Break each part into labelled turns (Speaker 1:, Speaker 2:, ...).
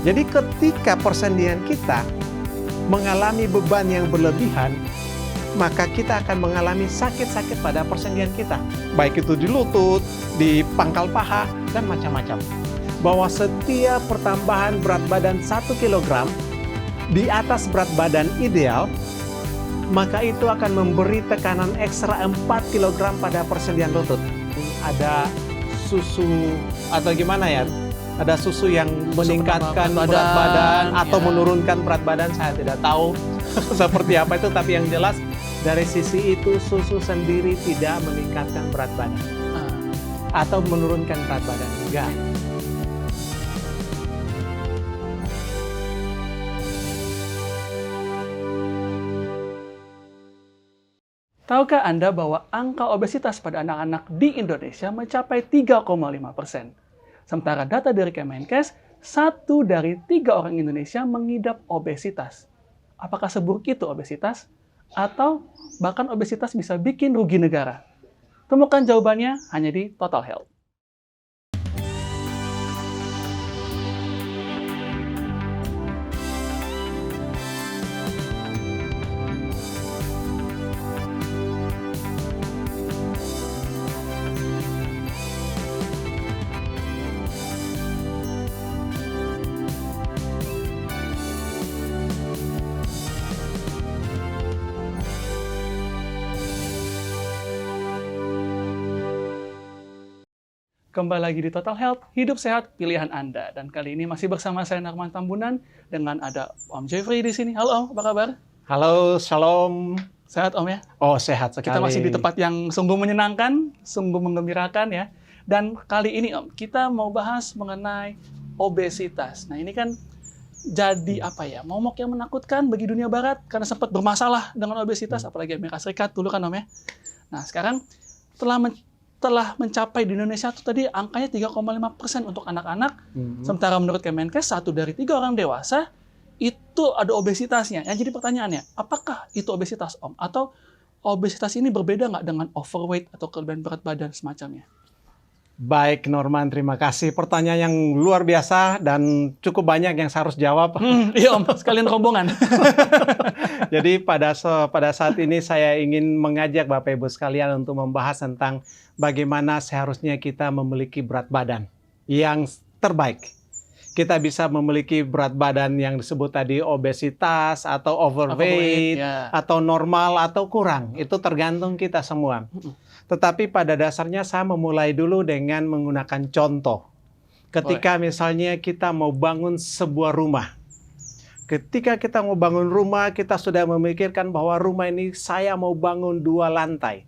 Speaker 1: Jadi ketika persendian kita mengalami beban yang berlebihan, maka kita akan mengalami sakit-sakit pada persendian kita. Baik itu di lutut, di pangkal paha, dan macam-macam. Bahwa setiap pertambahan berat badan 1 kg di atas berat badan ideal, maka itu akan memberi tekanan ekstra 4 kg pada persendian lutut. Ada susu atau gimana ya? Ada susu yang meningkatkan berat badan atau menurunkan berat badan, saya tidak tahu seperti apa itu, tapi yang jelas dari sisi itu susu sendiri tidak meningkatkan berat badan atau menurunkan berat badan, enggak.
Speaker 2: Tahukah Anda bahwa angka obesitas pada anak-anak di Indonesia mencapai 3,5%? Sementara data dari Kemenkes, 1 dari 3 orang Indonesia mengidap obesitas. Apakah seburuk itu obesitas? Atau bahkan obesitas bisa bikin rugi negara? Temukan jawabannya hanya di Total Health. Kembali lagi di Total Health, hidup sehat pilihan Anda. Dan kali ini masih bersama saya Narman Tambunan dengan ada Om Jeffrey di sini. Halo Om, apa kabar?
Speaker 1: Halo, shalom.
Speaker 2: Sehat Om ya?
Speaker 1: Oh, sehat sekali.
Speaker 2: Kita masih di tempat yang sungguh menyenangkan, sungguh menggembirakan ya. Dan kali ini Om, kita mau bahas mengenai obesitas. Nah ini kan jadi apa ya, momok yang menakutkan bagi dunia barat karena sempat bermasalah dengan obesitas, apalagi Amerika Serikat dulu kan Om ya. Nah sekarang telah mencapai di Indonesia itu tadi angkanya 3,5% untuk anak-anak. Sementara menurut Kemenkes 1 dari 3 orang dewasa itu ada obesitasnya. Yang jadi pertanyaannya, apakah itu obesitas Om? Atau obesitas ini berbeda nggak dengan overweight atau kelebihan berat badan semacamnya?
Speaker 1: Baik Norman, terima kasih. Pertanyaan yang luar biasa dan cukup banyak yang saya harus jawab.
Speaker 2: Iya Om, sekalian rombongan.
Speaker 1: Jadi pada saat ini saya ingin mengajak Bapak Ibu sekalian untuk membahas tentang bagaimana seharusnya kita memiliki berat badan yang terbaik. Kita bisa memiliki berat badan yang disebut tadi obesitas atau overweight atau normal atau kurang. Itu tergantung kita semua. Tetapi pada dasarnya saya memulai dulu dengan menggunakan contoh. Ketika misalnya kita mau bangun sebuah rumah. Ketika kita mau bangun rumah, kita sudah memikirkan bahwa rumah ini saya mau bangun 2 lantai.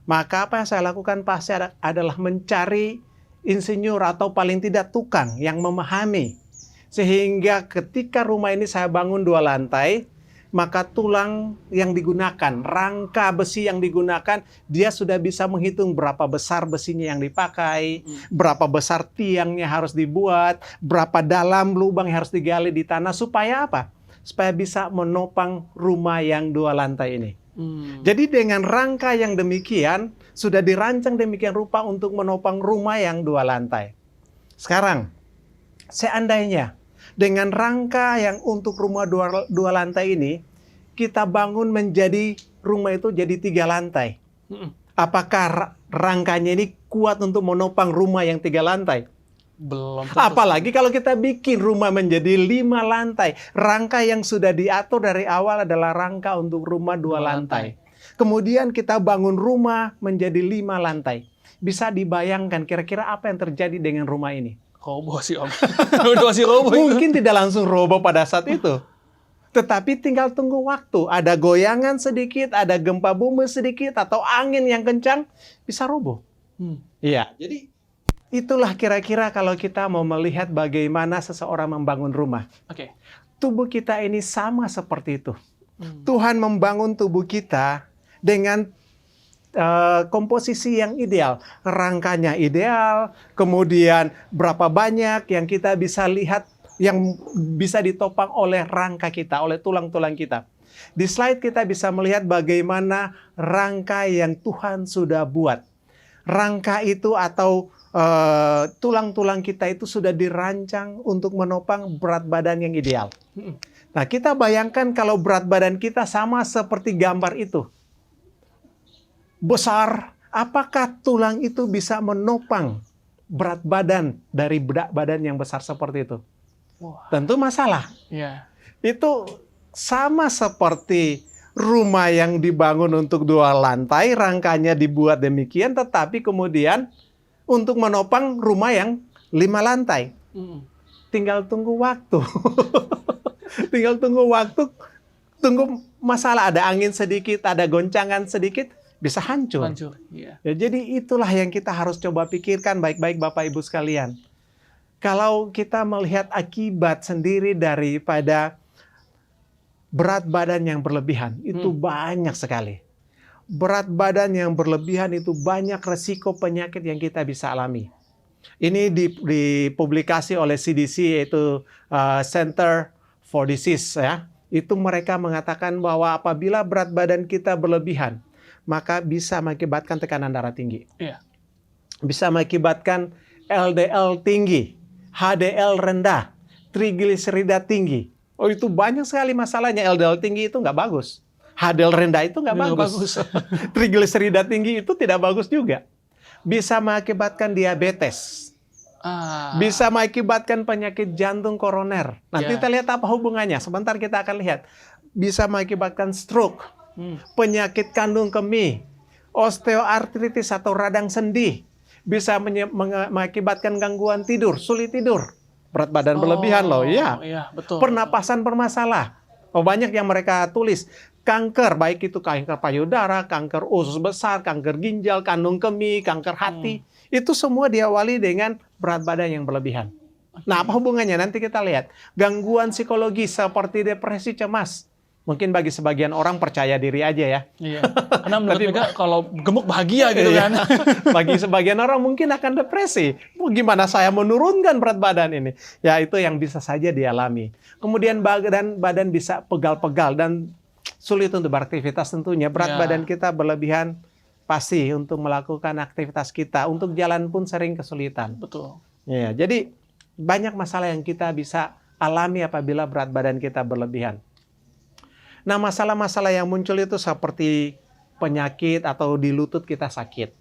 Speaker 1: Maka apa yang saya lakukan pasti adalah mencari insinyur atau paling tidak tukang yang memahami. Sehingga ketika rumah ini saya bangun 2 lantai, maka tulang yang digunakan, rangka besi yang digunakan, dia sudah bisa menghitung berapa besar besinya yang dipakai, berapa besar tiangnya harus dibuat, berapa dalam lubang yang harus digali di tanah, supaya apa? Supaya bisa menopang rumah yang 2 lantai ini. Jadi dengan rangka yang demikian, sudah dirancang demikian rupa untuk menopang rumah yang 2 lantai. Sekarang, seandainya dengan rangka yang untuk rumah 2 lantai ini, kita bangun menjadi rumah itu jadi 3 lantai. Apakah rangkanya ini kuat untuk menopang rumah yang 3 lantai?
Speaker 2: Belum.
Speaker 1: Apalagi kalau kita bikin rumah menjadi 5 lantai. Rangka yang sudah diatur dari awal adalah rangka untuk rumah 2 lantai. Kemudian kita bangun rumah menjadi 5 lantai. Bisa dibayangkan kira-kira apa yang terjadi dengan rumah ini?
Speaker 2: Roboh sih Om. Udah masih roboh.
Speaker 1: Mungkin tidak langsung roboh pada saat itu. Tetapi tinggal tunggu waktu. Ada goyangan sedikit, ada gempa bumi sedikit, atau angin yang kencang, bisa roboh. Iya, jadi itulah kira-kira kalau kita mau melihat bagaimana seseorang membangun rumah. Tubuh kita ini sama seperti itu. Tuhan membangun tubuh kita dengan komposisi yang ideal, rangkanya ideal, kemudian berapa banyak yang kita bisa lihat yang bisa ditopang oleh rangka kita, oleh tulang-tulang kita. Di slide kita bisa melihat bagaimana rangka yang Tuhan sudah buat. Rangka itu atau tulang-tulang kita itu sudah dirancang untuk menopang berat badan yang ideal. Nah, kita bayangkan kalau berat badan kita sama seperti gambar itu. Besar, apakah tulang itu bisa menopang berat badan dari berat badan yang besar seperti itu?
Speaker 2: Wah.
Speaker 1: Tentu masalah.
Speaker 2: Iya.
Speaker 1: Itu sama seperti rumah yang dibangun untuk 2 lantai, rangkanya dibuat demikian, tetapi kemudian untuk menopang rumah yang 5 lantai. Tinggal tunggu waktu. Tinggal tunggu waktu, tunggu masalah, ada angin sedikit, ada goncangan sedikit, bisa hancur.
Speaker 2: Hancur, iya.
Speaker 1: Ya, jadi itulah yang kita harus coba pikirkan baik-baik Bapak Ibu sekalian. Kalau kita melihat akibat sendiri daripada berat badan yang berlebihan, itu banyak sekali. Berat badan yang berlebihan itu banyak resiko penyakit yang kita bisa alami. Ini dipublikasi oleh CDC, yaitu Center for Disease, ya. Itu mereka mengatakan bahwa apabila berat badan kita berlebihan, maka bisa mengakibatkan tekanan darah tinggi.
Speaker 2: Iya.
Speaker 1: Bisa mengakibatkan LDL tinggi, HDL rendah, trigliserida tinggi. Oh, itu banyak sekali masalahnya. LDL tinggi itu nggak bagus. HDL rendah itu nggak bagus. Trigliserida tinggi itu tidak bagus juga. Bisa mengakibatkan diabetes. Bisa mengakibatkan penyakit jantung koroner. Nanti kita lihat apa hubungannya. Sebentar kita akan lihat. Bisa mengakibatkan stroke, penyakit kandung kemih, osteoartritis atau radang sendi. Bisa mengakibatkan gangguan tidur, sulit tidur. Berat badan berlebihan loh, ya.
Speaker 2: Iya, betul.
Speaker 1: Pernapasan bermasalah. Oh, banyak yang mereka tulis. Kanker, baik itu kanker payudara, kanker usus besar, kanker ginjal, kandung kemih, kanker hati. Itu semua diawali dengan berat badan yang berlebihan. Nah, apa hubungannya? Nanti kita lihat. Gangguan psikologis seperti depresi, cemas. Mungkin bagi sebagian orang percaya diri aja ya.
Speaker 2: Iya. Karena menurut mereka kalau gemuk bahagia gitu kan.
Speaker 1: Bagi sebagian orang mungkin akan depresi. Gimana saya menurunkan berat badan ini? Ya, itu yang bisa saja dialami. Kemudian badan bisa pegal-pegal dan sulit untuk beraktivitas tentunya. Berat badan kita berlebihan pasti untuk melakukan aktivitas kita. Untuk jalan pun sering kesulitan.
Speaker 2: Betul.
Speaker 1: Ya, jadi banyak masalah yang kita bisa alami apabila berat badan kita berlebihan. Nah, masalah-masalah yang muncul itu seperti penyakit atau di lutut kita sakit.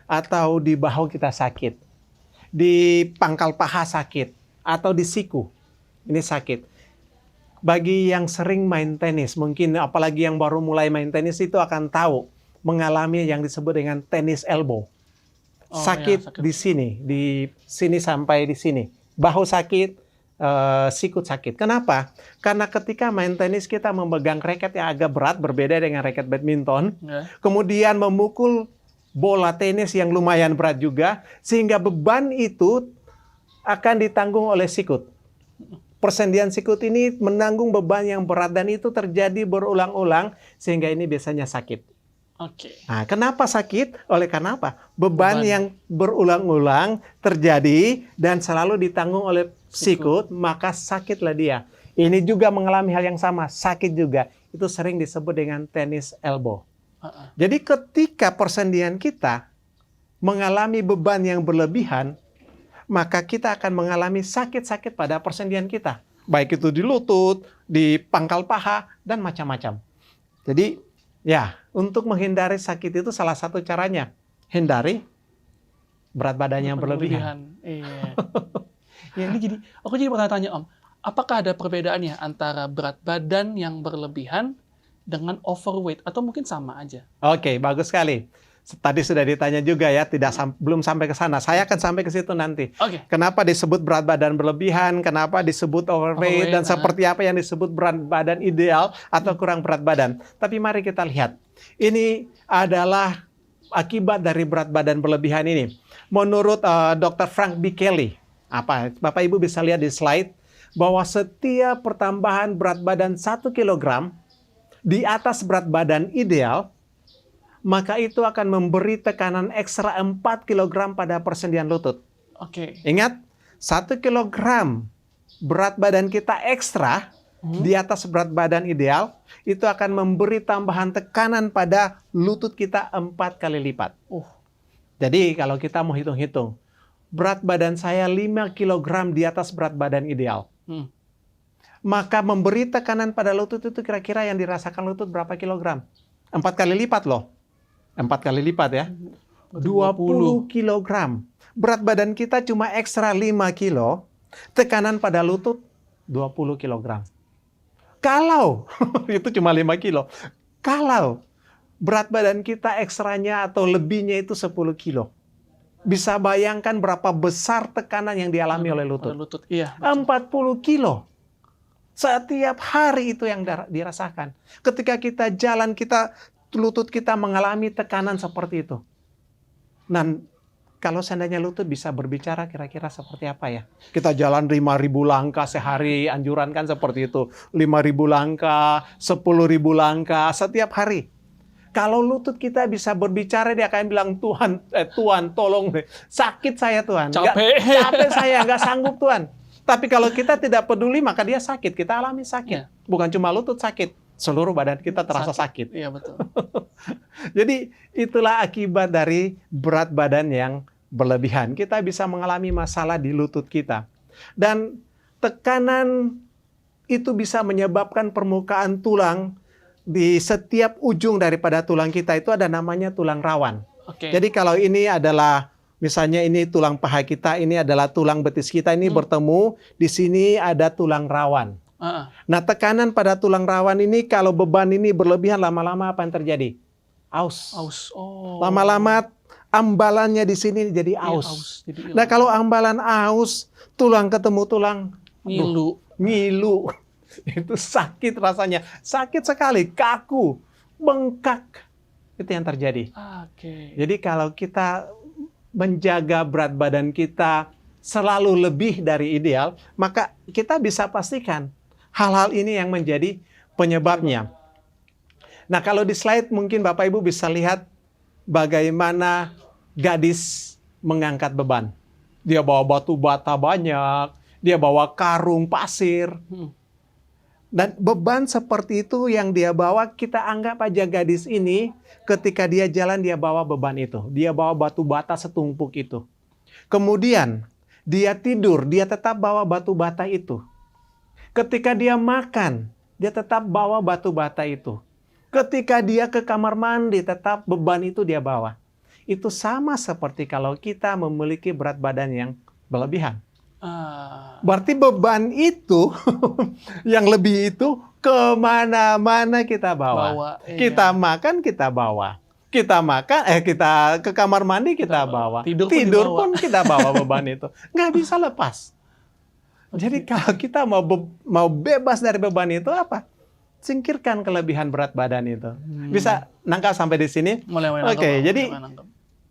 Speaker 1: Atau di bahu kita sakit. Di pangkal paha sakit. Atau di siku. Ini sakit. Bagi yang sering main tenis, mungkin apalagi yang baru mulai main tenis itu akan tahu. Mengalami yang disebut dengan tenis elbow. Sakit di sini sampai di sini. Bahu sakit. Sikut sakit. Kenapa? Karena ketika main tenis kita memegang raket yang agak berat, berbeda dengan raket badminton, kemudian memukul bola tenis yang lumayan berat juga, sehingga beban itu akan ditanggung oleh sikut. Persendian sikut ini menanggung beban yang berat dan itu terjadi berulang-ulang sehingga ini biasanya sakit. Nah, kenapa sakit? Oleh karena apa? Beban yang berulang-ulang terjadi dan selalu ditanggung oleh sikut, maka sakitlah dia. Ini juga mengalami hal yang sama, sakit juga. Itu sering disebut dengan tenis elbow. Jadi ketika persendian kita mengalami beban yang berlebihan, maka kita akan mengalami sakit-sakit pada persendian kita. Baik itu di lutut, di pangkal paha, dan macam-macam. Jadi, ya, untuk menghindari sakit itu salah satu caranya. Hindari berat badan yang berlebihan.
Speaker 2: Iya. Ya, ini jadi, aku jadi bertanya Om, apakah ada perbedaannya antara berat badan yang berlebihan dengan overweight atau mungkin sama aja?
Speaker 1: Oke, bagus sekali. Tadi sudah ditanya juga ya, belum sampai ke sana. Saya akan sampai ke situ nanti. Kenapa disebut berat badan berlebihan, kenapa disebut overweight, dan seperti apa yang disebut berat badan ideal atau kurang berat badan. Tapi mari kita lihat. Ini adalah akibat dari berat badan berlebihan ini. Menurut Dr. Frank B. Kelly, Bapak Ibu bisa lihat di slide, bahwa setiap pertambahan berat badan 1 kg di atas berat badan ideal, maka itu akan memberi tekanan ekstra 4 kg pada persendian lutut. Ingat, 1 kg berat badan kita ekstra di atas berat badan ideal, itu akan memberi tambahan tekanan pada lutut kita 4 kali lipat. Jadi kalau kita mau hitung-hitung, berat badan saya 5 kilogram di atas berat badan ideal. Maka memberi tekanan pada lutut itu kira-kira yang dirasakan lutut berapa kilogram? 4 kali lipat loh. 4 kali lipat ya. 20 kilogram. Berat badan kita cuma ekstra 5 kilo, tekanan pada lutut 20 kilogram. Kalau, itu cuma 5 kilo. Kalau berat badan kita ekstranya atau lebihnya itu 10 kilo. Bisa bayangkan berapa besar tekanan yang dialami oleh lutut.
Speaker 2: Iya.
Speaker 1: 40 kilo. Setiap hari itu yang dirasakan. Ketika kita jalan, lutut kita mengalami tekanan seperti itu. Dan kalau seandainya lutut bisa berbicara kira-kira seperti apa ya? Kita jalan 5.000 langkah sehari, anjuran kan seperti itu. 5.000 langkah, 10.000 langkah setiap hari. Kalau lutut kita bisa berbicara, dia akan bilang, Tuhan tolong deh. Sakit saya Tuhan. Capek saya, nggak sanggup Tuhan. Tapi kalau kita tidak peduli, maka dia sakit. Kita alami sakit. Bukan cuma lutut sakit. Seluruh badan kita terasa sakit.
Speaker 2: Iya, betul.
Speaker 1: Jadi itulah akibat dari berat badan yang berlebihan. Kita bisa mengalami masalah di lutut kita. Dan tekanan itu bisa menyebabkan permukaan tulang di setiap ujung daripada tulang kita itu ada namanya tulang rawan. Jadi kalau ini adalah, misalnya ini tulang paha kita, ini adalah tulang betis kita, ini bertemu, di sini ada tulang rawan. Nah, tekanan pada tulang rawan ini, kalau beban ini berlebihan, lama-lama apa yang terjadi? Aus. Lama-lama ambalannya di sini jadi aus. Nah, kalau ambalan aus, tulang ketemu tulang, ngilu. Itu sakit rasanya. Sakit sekali, kaku, bengkak. Itu yang terjadi. Jadi kalau kita menjaga berat badan kita selalu lebih dari ideal, maka kita bisa pastikan hal-hal ini yang menjadi penyebabnya. Nah, kalau di slide mungkin Bapak Ibu bisa lihat bagaimana gadis mengangkat beban. Dia bawa batu bata banyak, dia bawa karung pasir. Dan beban seperti itu yang dia bawa, kita anggap aja gadis ini ketika dia jalan dia bawa beban itu. Dia bawa batu bata setumpuk itu. Kemudian dia tidur, dia tetap bawa batu bata itu. Ketika dia makan, dia tetap bawa batu bata itu. Ketika dia ke kamar mandi, tetap beban itu dia bawa. Itu sama seperti kalau kita memiliki berat badan yang berlebihan. Berarti beban itu, yang lebih itu, kemana-mana kita bawa. Kita makan, kita bawa. Kita ke kamar mandi, kita bawa. Tidur pun kita bawa beban itu. Nggak bisa lepas. Jadi kalau kita mau bebas dari beban itu apa? Singkirkan kelebihan berat badan itu. Bisa nangkap sampai di sini? Oke, jadi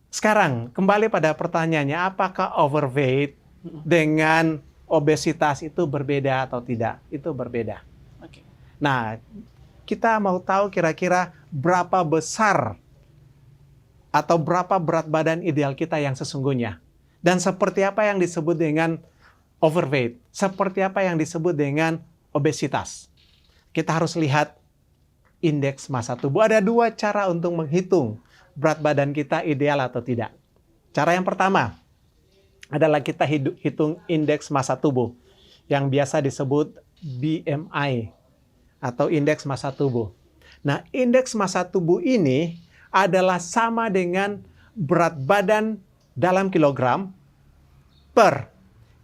Speaker 1: sekarang kembali pada pertanyaannya, apakah overweight dengan obesitas itu berbeda atau tidak? Itu berbeda. Nah, kita mau tahu kira-kira berapa besar atau berapa berat badan ideal kita yang sesungguhnya. Dan seperti apa yang disebut dengan overweight. Seperti apa yang disebut dengan obesitas. Kita harus lihat indeks massa tubuh. Ada dua cara untuk menghitung berat badan kita ideal atau tidak. Cara yang pertama adalah kita hitung indeks massa tubuh yang biasa disebut BMI atau indeks massa tubuh. Nah, indeks massa tubuh ini adalah sama dengan berat badan dalam kilogram per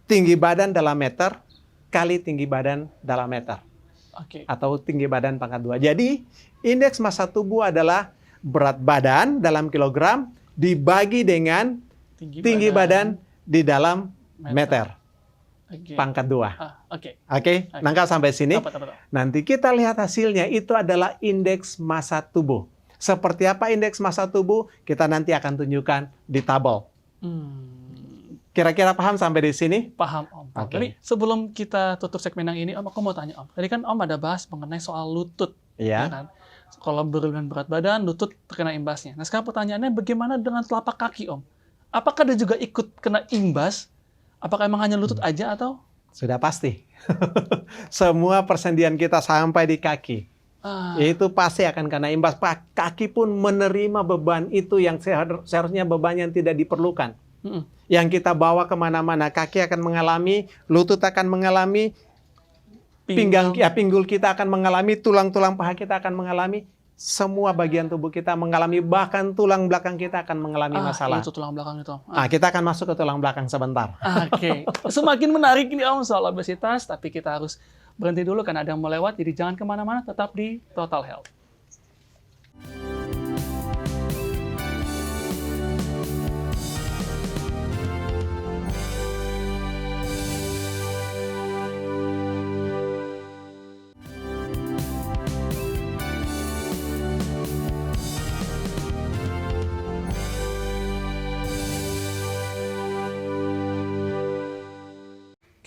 Speaker 1: tinggi badan dalam meter kali tinggi badan dalam meter. Atau tinggi badan pangkat 2. Jadi, indeks massa tubuh adalah berat badan dalam kilogram dibagi dengan tinggi badan di dalam meter. Pangkat 2. Oke, nangkap sampai sini. Nanti kita lihat hasilnya, itu adalah indeks massa tubuh. Seperti apa indeks massa tubuh? Kita nanti akan tunjukkan di tabel. Kira-kira paham sampai di sini?
Speaker 2: Paham, Om. Jadi sebelum kita tutup segmen yang ini, Om, aku mau tanya, Om. Tadi kan Om ada bahas mengenai soal lutut. Ya kan? Kalau berlebihan berat badan, lutut terkena imbasnya. Nah, sekarang pertanyaannya bagaimana dengan telapak kaki, Om? Apakah dia juga ikut kena imbas? Apakah emang hanya lutut aja atau?
Speaker 1: Sudah pasti. Semua persendian kita sampai di kaki. Itu pasti akan kena imbas. Kaki pun menerima beban itu yang seharusnya beban yang tidak diperlukan. Yang kita bawa kemana-mana, kaki akan mengalami, lutut akan mengalami, pinggul kita akan mengalami, tulang-tulang paha kita akan mengalami, semua bagian tubuh kita mengalami, bahkan tulang belakang kita akan mengalami masalah.
Speaker 2: Itu tulang belakang itu.
Speaker 1: Kita akan masuk ke tulang belakang sebentar.
Speaker 2: Oke. Semakin menarik ini Om soal obesitas, tapi kita harus berhenti dulu karena ada yang mau lewat, jadi jangan kemana-mana, tetap di Total Health.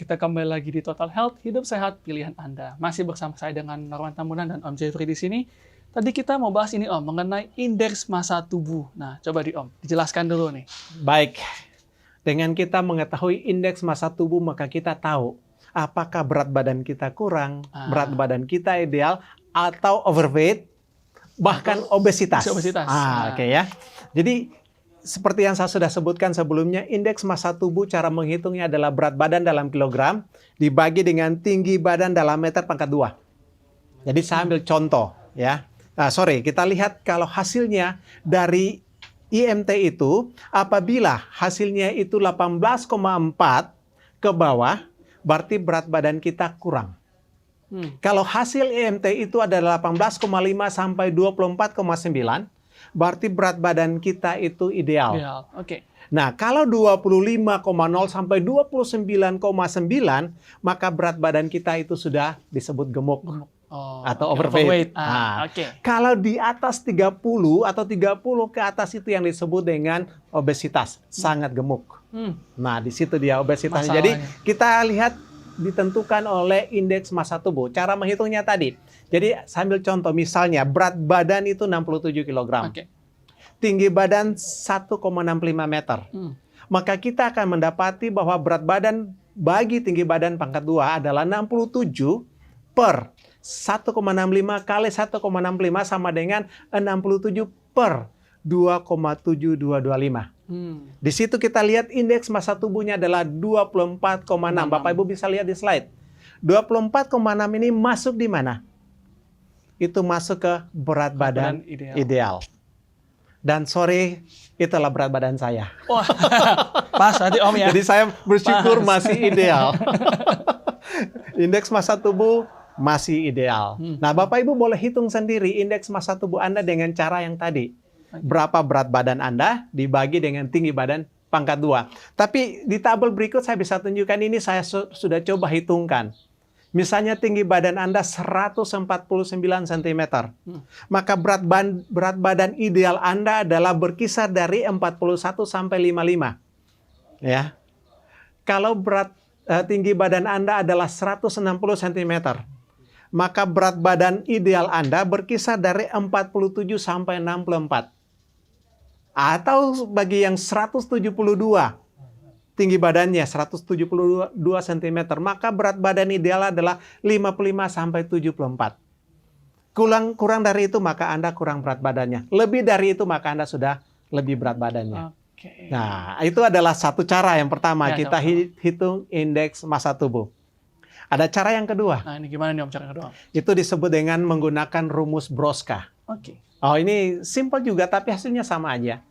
Speaker 2: Kita kembali lagi di Total Health, hidup sehat pilihan Anda. Masih bersama saya dengan Norman Tambunan dan Om Jeffrey di sini. Tadi kita mau bahas ini Om, mengenai indeks massa tubuh. Nah, coba Om, dijelaskan dulu nih.
Speaker 1: Baik, dengan kita mengetahui indeks massa tubuh, maka kita tahu apakah berat badan kita kurang, berat badan kita ideal, atau overweight, bahkan obesitas. Oke ya. Jadi, seperti yang saya sudah sebutkan sebelumnya, indeks massa tubuh cara menghitungnya adalah berat badan dalam kilogram dibagi dengan tinggi badan dalam meter pangkat 2. Jadi saya ambil contoh ya. Kita lihat kalau hasilnya dari IMT itu, apabila hasilnya itu 18,4 ke bawah, berarti berat badan kita kurang. Kalau hasil IMT itu adalah 18,5 sampai 24,9, berarti berat badan kita itu ideal.
Speaker 2: Oke.
Speaker 1: Nah, kalau 25,0 sampai 29,9, maka berat badan kita itu sudah disebut gemuk. Atau overweight. Kalau di atas 30 atau 30 ke atas itu yang disebut dengan obesitas, sangat gemuk. Nah, di situ dia obesitas. Jadi, kita lihat ditentukan oleh indeks massa tubuh. Cara menghitungnya tadi. Jadi sambil contoh, misalnya berat badan itu 67 kg. Tinggi badan 1,65 meter. Maka kita akan mendapati bahwa berat badan bagi tinggi badan pangkat 2 adalah 67 per 1,65 kali 1,65 sama dengan 67 per 2,7225. Di situ kita lihat indeks massa tubuhnya adalah 24,6. Bapak Ibu bisa lihat di slide. 24,6 ini masuk di mana? Itu masuk ke berat badan ideal. Dan sorry, itulah berat badan saya.
Speaker 2: Wah, pas tadi Om ya.
Speaker 1: Jadi saya bersyukur masih ideal. Indeks massa tubuh masih ideal. Nah, Bapak Ibu boleh hitung sendiri indeks massa tubuh Anda dengan cara yang tadi. Berapa berat badan Anda dibagi dengan tinggi badan pangkat 2. Tapi di tabel berikut saya bisa tunjukkan ini, saya sudah coba hitungkan. Misalnya tinggi badan Anda 149 cm. Maka berat badan ideal Anda adalah berkisar dari 41 sampai 55. Ya. Kalau tinggi badan Anda adalah 160 cm, maka berat badan ideal Anda berkisar dari 47 sampai 64. Atau bagi yang 172, tinggi badannya 172 cm, maka berat badan ideal adalah 55 sampai 74. Kurang dari itu maka Anda kurang berat badannya. Lebih dari itu maka Anda sudah lebih berat badannya. Nah, itu adalah satu cara yang pertama, kita hitung indeks massa tubuh. Ada cara yang kedua.
Speaker 2: Nah, ini gimana nih Om cara kedua?
Speaker 1: Itu disebut dengan menggunakan rumus Broska. Oh, ini simpel juga tapi hasilnya sama aja.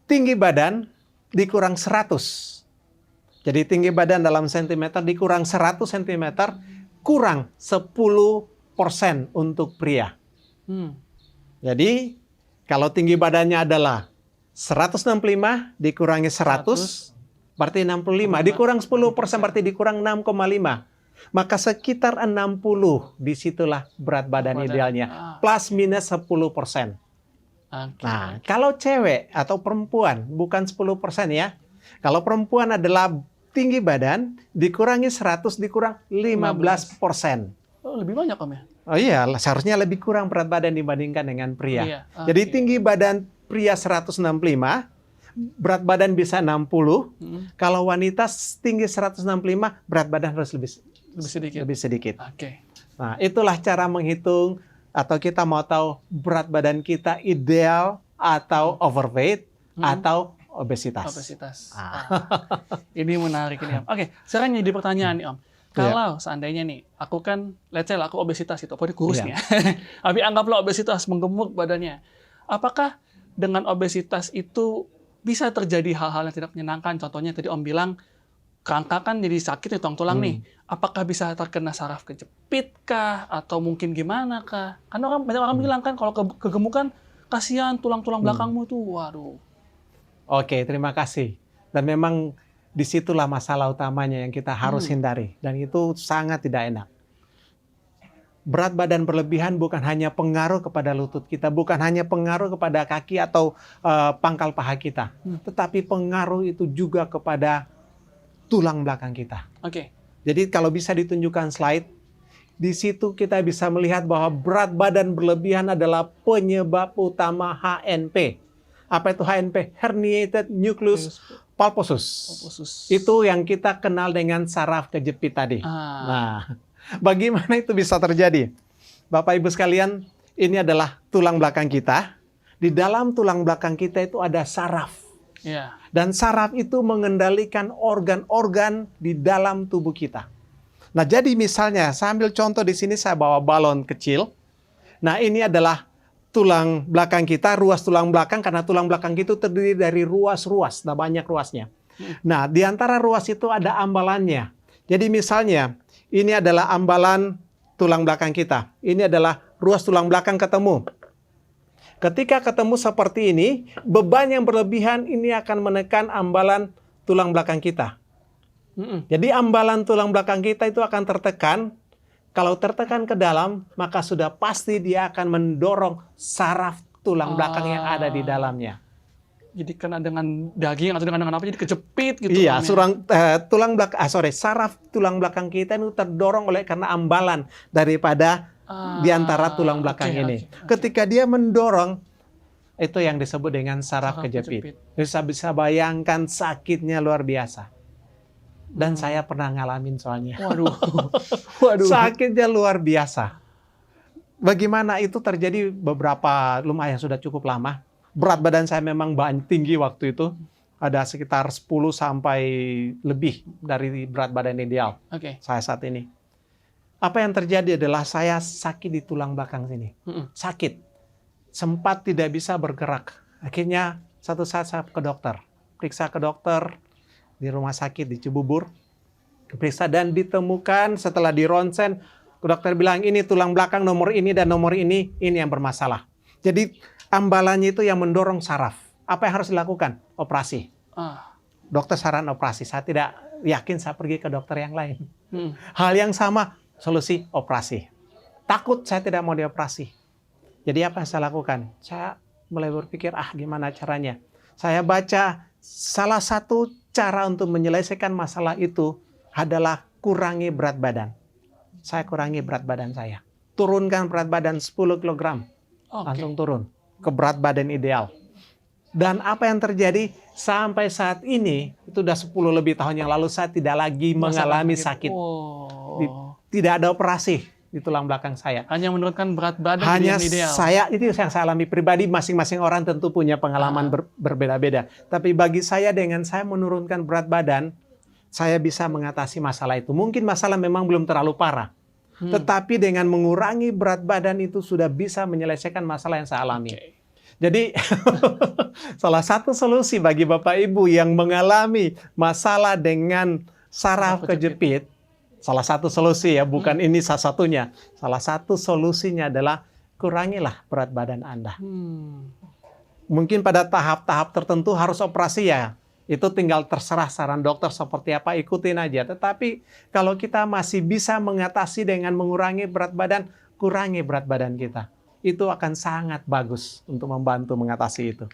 Speaker 1: Tinggi badan dikurang 100. Jadi tinggi badan dalam sentimeter dikurang 100 cm, kurang 10% untuk pria. Jadi kalau tinggi badannya adalah 165 dikurangi 100, berarti 65. Dikurang 10% berarti dikurang 6,5. Maka sekitar 60, disitulah berat badan idealnya. Plus minus 10%. Nah, kalau cewek atau perempuan, bukan 10% ya. Kalau perempuan adalah tinggi badan, dikurangi 100, dikurang 15%.
Speaker 2: Oh, lebih banyak Om ya?
Speaker 1: Oh iya, seharusnya lebih kurang berat badan dibandingkan dengan pria. Jadi tinggi badan pria 165, berat badan bisa 60. Kalau wanita tinggi 165, berat badan harus lebih sedikit. Nah, itulah cara menghitung atau kita mau tahu berat badan kita ideal atau overweight atau obesitas.
Speaker 2: Obesitas.
Speaker 1: Ah.
Speaker 2: Ini menarik ini, Om. Oke, sekarang jadi pertanyaan nih, Om. Kalau seandainya nih, aku kan, let's say lah, aku obesitas itu, apa kurus nih ya. Tapi anggaplah obesitas, menggemuk badannya. Apakah dengan obesitas itu bisa terjadi hal-hal yang tidak menyenangkan? Contohnya tadi Om bilang, kerangka kan jadi sakit nih, tulang-tulang nih. Apakah bisa terkena saraf kejepit kah? Atau mungkin gimana kah? Karena banyak orang bilang kan, kalau kegemukan, kasihan tulang-tulang belakangmu tuh, waduh.
Speaker 1: Oke, terima kasih. Dan memang disitulah masalah utamanya yang kita harus hindari. Dan itu sangat tidak enak. Berat badan berlebihan bukan hanya pengaruh kepada lutut kita, bukan hanya pengaruh kepada kaki atau pangkal paha kita, tetapi pengaruh itu juga kepada tulang belakang kita.
Speaker 2: Oke.
Speaker 1: Jadi kalau bisa ditunjukkan slide, di situ kita bisa melihat bahwa berat badan berlebihan adalah penyebab utama HNP. Apa itu HNP? Herniated Nucleus Pulposus. Itu yang kita kenal dengan saraf kejepit tadi. Nah, bagaimana itu bisa terjadi? Bapak Ibu sekalian, ini adalah tulang belakang kita. Di dalam tulang belakang kita itu ada saraf. Dan saraf itu mengendalikan organ-organ di dalam tubuh kita. Nah, jadi misalnya, saya ambil contoh di sini, saya bawa balon kecil. Nah, ini adalah tulang belakang kita, ruas tulang belakang, karena tulang belakang itu terdiri dari ruas-ruas, nah banyak ruasnya. Nah, di antara ruas itu ada ambalannya. Jadi misalnya, ini adalah ambalan tulang belakang kita. Ini adalah ruas tulang belakang ketemu. Ketika ketemu seperti ini, beban yang berlebihan ini akan menekan ambalan tulang belakang kita. Jadi ambalan tulang belakang kita itu akan tertekan. Kalau tertekan ke dalam, maka sudah pasti dia akan mendorong saraf tulang belakang yang ada di dalamnya.
Speaker 2: Jadi kena dengan daging atau dengan apa, jadi kejepit gitu.
Speaker 1: Iya, saraf tulang belakang kita itu terdorong karena ambalan daripada di antara tulang belakang ini. Ketika dia mendorong, itu yang disebut dengan saraf kejepit. Bisa bayangkan sakitnya luar biasa. Dan saya pernah ngalamin soalnya. Waduh. Sakitnya luar biasa. Bagaimana itu terjadi lumayan sudah cukup lama. Berat badan saya memang tinggi waktu itu. Ada sekitar 10 sampai lebih dari berat badan ideal. Saya saat ini. Apa yang terjadi adalah saya sakit di tulang belakang sini. Sakit. Sempat tidak bisa bergerak. Akhirnya satu saat saya ke dokter. Periksa ke dokter di rumah sakit di Cibubur, diperiksa dan ditemukan setelah di ronsen, dokter bilang ini tulang belakang nomor ini dan nomor ini yang bermasalah. Jadi ambalannya itu yang mendorong saraf. Apa yang harus dilakukan? Operasi. Dokter saran operasi. Saya tidak yakin, saya pergi ke dokter yang lain. Hal yang sama, solusi operasi. Takut saya tidak mau dioperasi. Jadi apa yang saya lakukan? Saya mulai berpikir, gimana caranya? Saya baca salah satu cara untuk menyelesaikan masalah itu adalah kurangi berat badan. Saya kurangi berat badan saya. Turunkan berat badan 10 kg. Langsung turun ke berat badan ideal. Dan apa yang terjadi sampai saat ini, itu sudah 10 lebih tahun yang lalu, saya tidak lagi mengalami sakit. Tidak ada operasi di tulang belakang saya.
Speaker 2: Hanya menurunkan berat badan
Speaker 1: yang
Speaker 2: ideal.
Speaker 1: Itu yang saya alami pribadi. Masing-masing orang tentu punya pengalaman berbeda-beda. Tapi bagi saya, dengan saya menurunkan berat badan, saya bisa mengatasi masalah itu. Mungkin masalah memang belum terlalu parah. Tetapi dengan mengurangi berat badan itu sudah bisa menyelesaikan masalah yang saya alami. Jadi salah satu solusi bagi Bapak Ibu yang mengalami masalah dengan saraf kejepit, salah satu solusi ya, bukan ini salah satunya. Salah satu solusinya adalah kurangilah berat badan Anda. Mungkin pada tahap-tahap tertentu harus operasi ya. Itu tinggal terserah saran dokter seperti apa, ikutin aja. Tetapi kalau kita masih bisa mengatasi dengan mengurangi berat badan, kurangi berat badan kita. Itu akan sangat bagus untuk membantu mengatasi itu.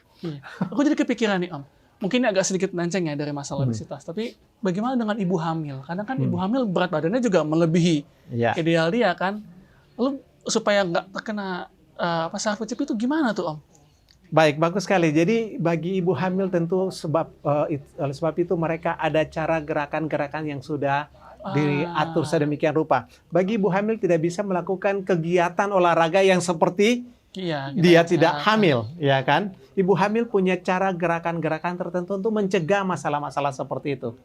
Speaker 2: Aku jadi kepikiran nih, Om. Mungkin ini agak sedikit melenceng ya dari masalah obesitas. Tapi bagaimana dengan ibu hamil? Karena kan ibu hamil berat badannya juga melebihi ideal dia kan. Lalu supaya nggak terkena saraf kejepit itu gimana tuh, Om?
Speaker 1: Baik, bagus sekali. Jadi bagi ibu hamil tentu sebab itu mereka ada cara gerakan-gerakan yang sudah diatur sedemikian rupa. Bagi ibu hamil tidak bisa melakukan kegiatan olahraga yang seperti
Speaker 2: Iya, kita
Speaker 1: Dia
Speaker 2: yang
Speaker 1: tidak
Speaker 2: sehat.
Speaker 1: hamil, ya kan? Ibu hamil punya cara gerakan-gerakan tertentu untuk mencegah masalah-masalah seperti itu.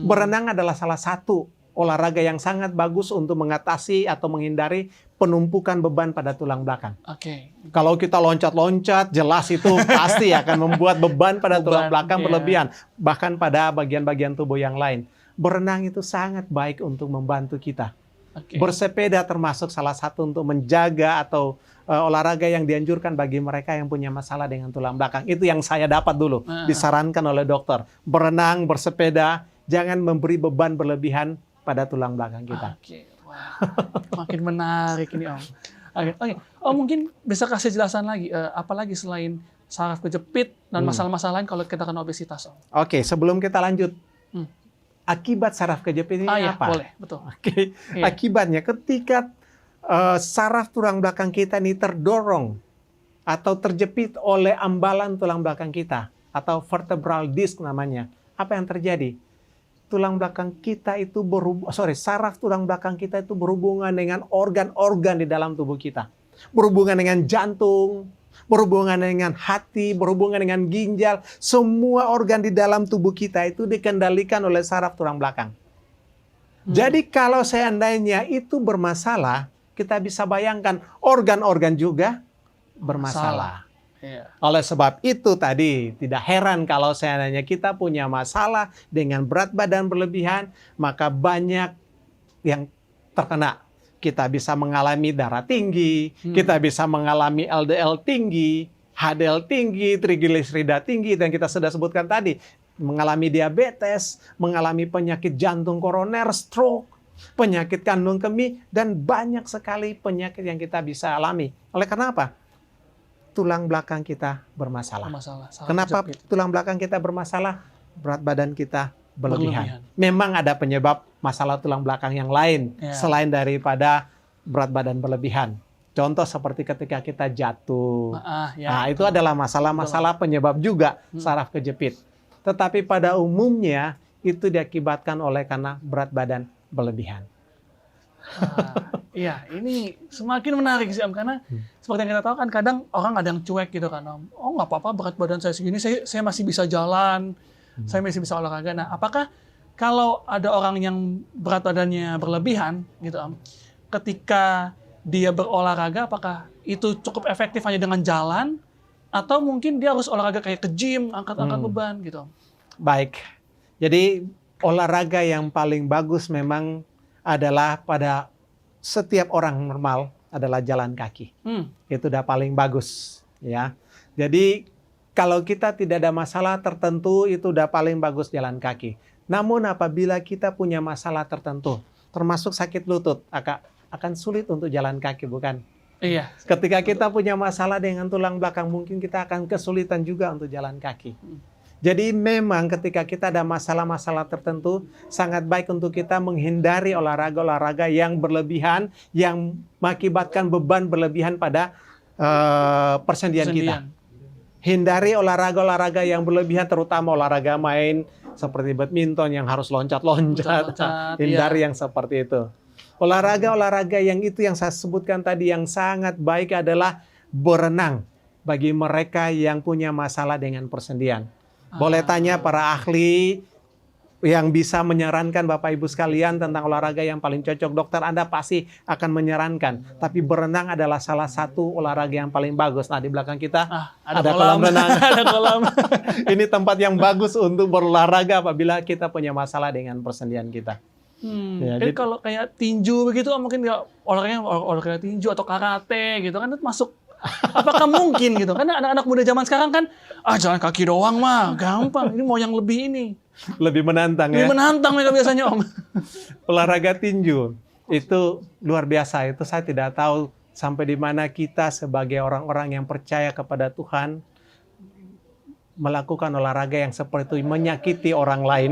Speaker 1: Berenang adalah salah satu olahraga yang sangat bagus untuk mengatasi atau menghindari penumpukan beban pada tulang belakang.
Speaker 2: Oke.
Speaker 1: Kalau kita loncat-loncat, jelas itu pasti akan membuat beban pada tulang
Speaker 2: Beban,
Speaker 1: belakang
Speaker 2: iya.
Speaker 1: berlebihan, bahkan pada bagian-bagian tubuh yang lain. Berenang itu sangat baik untuk membantu kita.
Speaker 2: Oke.
Speaker 1: Bersepeda termasuk salah satu untuk menjaga atau olahraga yang dianjurkan bagi mereka yang punya masalah dengan tulang belakang. Itu yang saya dapat dulu, disarankan oleh dokter. Berenang, bersepeda, jangan memberi beban berlebihan pada tulang belakang kita.
Speaker 2: Oke. Wah, makin menarik ini Om. Oke. Om mungkin bisa kasih jelasan lagi, apalagi selain saraf kejepit dan masalah-masalah lain kalau kita kena obesitas Om.
Speaker 1: Oke, sebelum kita lanjut, akibat saraf kejepit ini
Speaker 2: Ya,
Speaker 1: apa?
Speaker 2: boleh, betul.
Speaker 1: Oke,
Speaker 2: Iya.
Speaker 1: akibatnya ketika saraf tulang belakang kita ini terdorong atau terjepit oleh ambalan tulang belakang kita atau vertebral disc namanya, apa yang terjadi? Tulang belakang kita itu saraf tulang belakang kita itu berhubungan dengan organ-organ di dalam tubuh kita. Berhubungan dengan jantung, berhubungan dengan hati, berhubungan dengan ginjal. Semua organ di dalam tubuh kita itu dikendalikan oleh saraf tulang belakang. Jadi kalau seandainya itu bermasalah, kita bisa bayangkan organ-organ juga bermasalah.
Speaker 2: Iya.
Speaker 1: Oleh sebab itu tadi tidak heran kalau seandainya kita punya masalah dengan berat badan berlebihan, maka banyak yang terkena. Kita bisa mengalami darah tinggi, kita bisa mengalami LDL tinggi, HDL tinggi, trigliserida tinggi, dan kita sudah sebutkan tadi, mengalami diabetes, mengalami penyakit jantung koroner, stroke, penyakit kandung kemih, dan banyak sekali penyakit yang kita bisa alami. Oleh karena apa? Tulang belakang kita bermasalah.
Speaker 2: Saraf
Speaker 1: Kenapa
Speaker 2: kejepit.
Speaker 1: tulang belakang kita bermasalah? Berat badan kita berlebihan.
Speaker 2: Berlebihan.
Speaker 1: Memang ada penyebab masalah tulang belakang yang lain
Speaker 2: Ya.
Speaker 1: selain daripada berat badan berlebihan. Contoh seperti ketika kita jatuh.
Speaker 2: Ya,
Speaker 1: Nah, itu adalah masalah-masalah penyebab juga saraf kejepit. Tetapi pada umumnya itu diakibatkan oleh karena berat badan berlebihan.
Speaker 2: Iya, ini semakin menarik sih Om, karena seperti yang kita tahu kan kadang orang ada yang cuek gitu kan Om. Oh nggak apa-apa berat badan saya segini, saya masih bisa jalan, saya masih bisa olahraga. Nah, apakah kalau ada orang yang berat badannya berlebihan gitu Om, ketika dia berolahraga, apakah itu cukup efektif hanya dengan jalan, atau mungkin dia harus olahraga kayak ke gym, angkat-angkat beban gitu Om?
Speaker 1: Baik, jadi olahraga yang paling bagus memang adalah pada setiap orang normal adalah jalan kaki. Itu udah paling bagus, ya. Jadi kalau kita tidak ada masalah tertentu, itu udah paling bagus jalan kaki. Namun apabila kita punya masalah tertentu, termasuk sakit lutut, akan sulit untuk jalan kaki, bukan?
Speaker 2: Iya.
Speaker 1: Ketika kita punya masalah dengan tulang belakang, mungkin kita akan kesulitan juga untuk jalan kaki. Jadi memang ketika kita ada masalah-masalah tertentu, sangat baik untuk kita menghindari olahraga-olahraga yang berlebihan, yang mengakibatkan beban berlebihan pada persendian kita. Hindari olahraga-olahraga yang berlebihan, terutama olahraga main seperti badminton yang harus loncat-loncat. Hindari yang seperti itu. Olahraga-olahraga yang itu yang saya sebutkan tadi yang sangat baik adalah berenang bagi mereka yang punya masalah dengan persendian. Boleh tanya para ahli yang bisa menyarankan Bapak Ibu sekalian tentang olahraga yang paling cocok. Dokter Anda pasti akan menyarankan. Tapi berenang adalah salah satu olahraga yang paling bagus. Nah, di belakang kita ada kolam renang.
Speaker 2: Ada kolam.
Speaker 1: Ini tempat yang bagus untuk berolahraga apabila kita punya masalah dengan persendian kita. Ya,
Speaker 2: Jadi kalau kayak tinju begitu, mungkin olahraga tinju atau karate gitu kan itu masuk. Apakah mungkin gitu? Karena anak-anak muda zaman sekarang kan, jalan kaki doang mah, gampang. Ini mau yang lebih ini.
Speaker 1: Lebih menantang ya.
Speaker 2: Lebih menantang mereka biasanya Om.
Speaker 1: Olahraga tinju itu luar biasa. Itu saya tidak tahu sampai di mana kita sebagai orang-orang yang percaya kepada Tuhan melakukan olahraga yang seperti itu, menyakiti orang lain.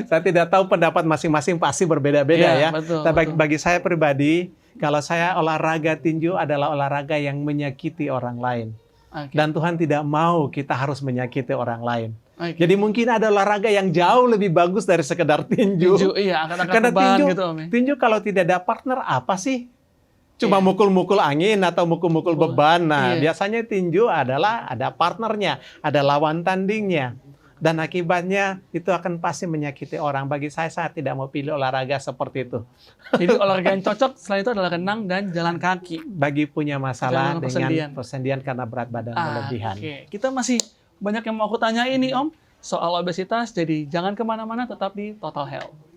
Speaker 1: Saya tidak tahu pendapat masing-masing pasti berbeda-beda ya.
Speaker 2: Betul,
Speaker 1: Tapi bagi saya pribadi, kalau saya olahraga tinju adalah olahraga yang menyakiti orang lain. Dan Tuhan tidak mau kita harus menyakiti orang lain. Jadi mungkin ada olahraga yang jauh lebih bagus dari sekedar tinju.
Speaker 2: Iya, angkat-angkat
Speaker 1: Karena
Speaker 2: beban
Speaker 1: tinju,
Speaker 2: gitu Om.
Speaker 1: tinju kalau tidak ada partner apa sih? Cuma
Speaker 2: Iya.
Speaker 1: mukul-mukul angin atau mukul-mukul beban. Nah,
Speaker 2: Iya.
Speaker 1: biasanya tinju adalah ada partnernya, ada lawan tandingnya. Dan akibatnya itu akan pasti menyakiti orang. Bagi saya tidak mau pilih olahraga seperti itu.
Speaker 2: Jadi olahraga yang cocok selain itu adalah renang dan jalan kaki.
Speaker 1: Bagi punya masalah
Speaker 2: Jangan
Speaker 1: dengan
Speaker 2: persendian.
Speaker 1: persendian karena berat badan berlebihan.
Speaker 2: Oke, kita masih banyak yang mau aku tanyain nih Om soal obesitas. Jadi jangan kemana-mana, tetap di Total Health.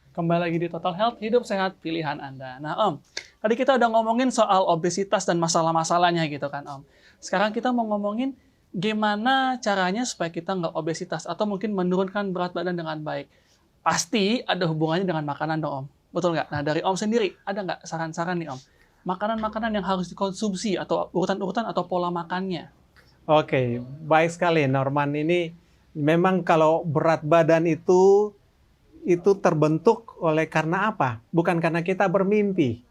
Speaker 2: Kembali lagi di Total Health, hidup sehat pilihan Anda. Nah Om, tadi kita udah ngomongin soal obesitas dan masalah-masalahnya gitu kan Om. Sekarang kita mau ngomongin gimana caranya supaya kita nggak obesitas atau mungkin menurunkan berat badan dengan baik. Pasti ada hubungannya dengan makanan dong Om. Betul nggak? Nah dari Om sendiri, ada nggak saran-saran nih Om? Makanan-makanan yang harus dikonsumsi atau urutan-urutan atau pola makannya.
Speaker 1: Oke, baik sekali Norman. Ini memang kalau berat badan itu terbentuk oleh karena apa? Bukan karena kita bermimpi.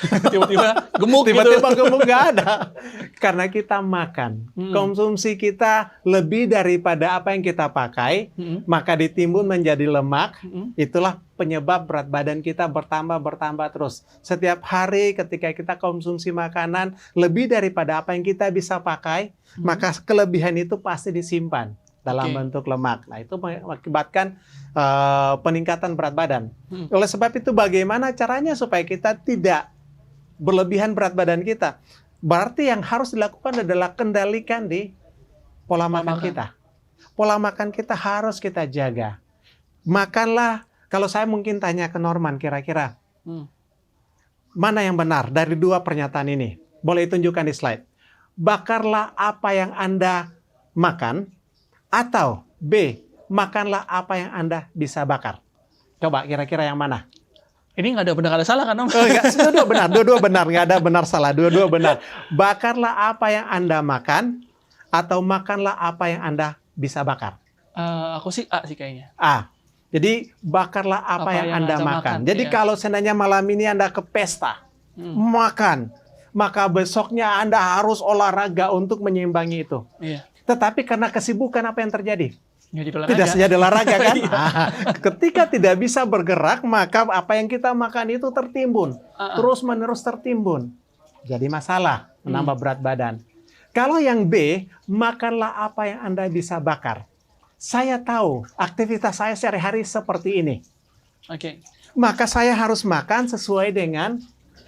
Speaker 2: Tiba-tiba gemuk
Speaker 1: Tiba-tiba
Speaker 2: gitu.
Speaker 1: gemuk, nggak ada. Karena kita makan. Konsumsi kita lebih daripada apa yang kita pakai, maka ditimbun menjadi lemak. Itulah penyebab berat badan kita bertambah terus. Setiap hari ketika kita konsumsi makanan lebih daripada apa yang kita bisa pakai, maka kelebihan itu pasti disimpan dalam bentuk lemak. Nah, itu mengakibatkan peningkatan berat badan. Oleh sebab itu, bagaimana caranya supaya kita tidak berlebihan berat badan kita? Berarti yang harus dilakukan adalah kendalikan di pola makan kita. Pola makan kita harus kita jaga. Makanlah, kalau saya mungkin tanya ke Norman, kira-kira mana yang benar dari dua pernyataan ini? Boleh tunjukkan di slide. Bakarlah apa yang Anda makan, atau B, makanlah apa yang Anda bisa bakar. Coba kira-kira yang mana?
Speaker 2: Ini nggak ada benar ada salah kan Om?
Speaker 1: Dua-dua benar, nggak ada benar salah, dua-dua benar. Bakarlah apa yang Anda makan, atau makanlah apa yang Anda bisa bakar.
Speaker 2: Aku sih A sih kayaknya.
Speaker 1: A. Jadi bakarlah apa yang Anda makan. Jadi kalau seandainya malam ini Anda ke pesta, makan, maka besoknya Anda harus olahraga untuk menyeimbangi itu.
Speaker 2: Iya.
Speaker 1: Tetapi karena kesibukan apa yang terjadi?
Speaker 2: Tidak
Speaker 1: jadi olahraga kan? Ketika tidak bisa bergerak, maka apa yang kita makan itu tertimbun. Terus-menerus tertimbun. Jadi masalah, menambah berat badan. Kalau yang B, makanlah apa yang Anda bisa bakar. Saya tahu aktivitas saya sehari-hari seperti ini. Maka saya harus makan sesuai dengan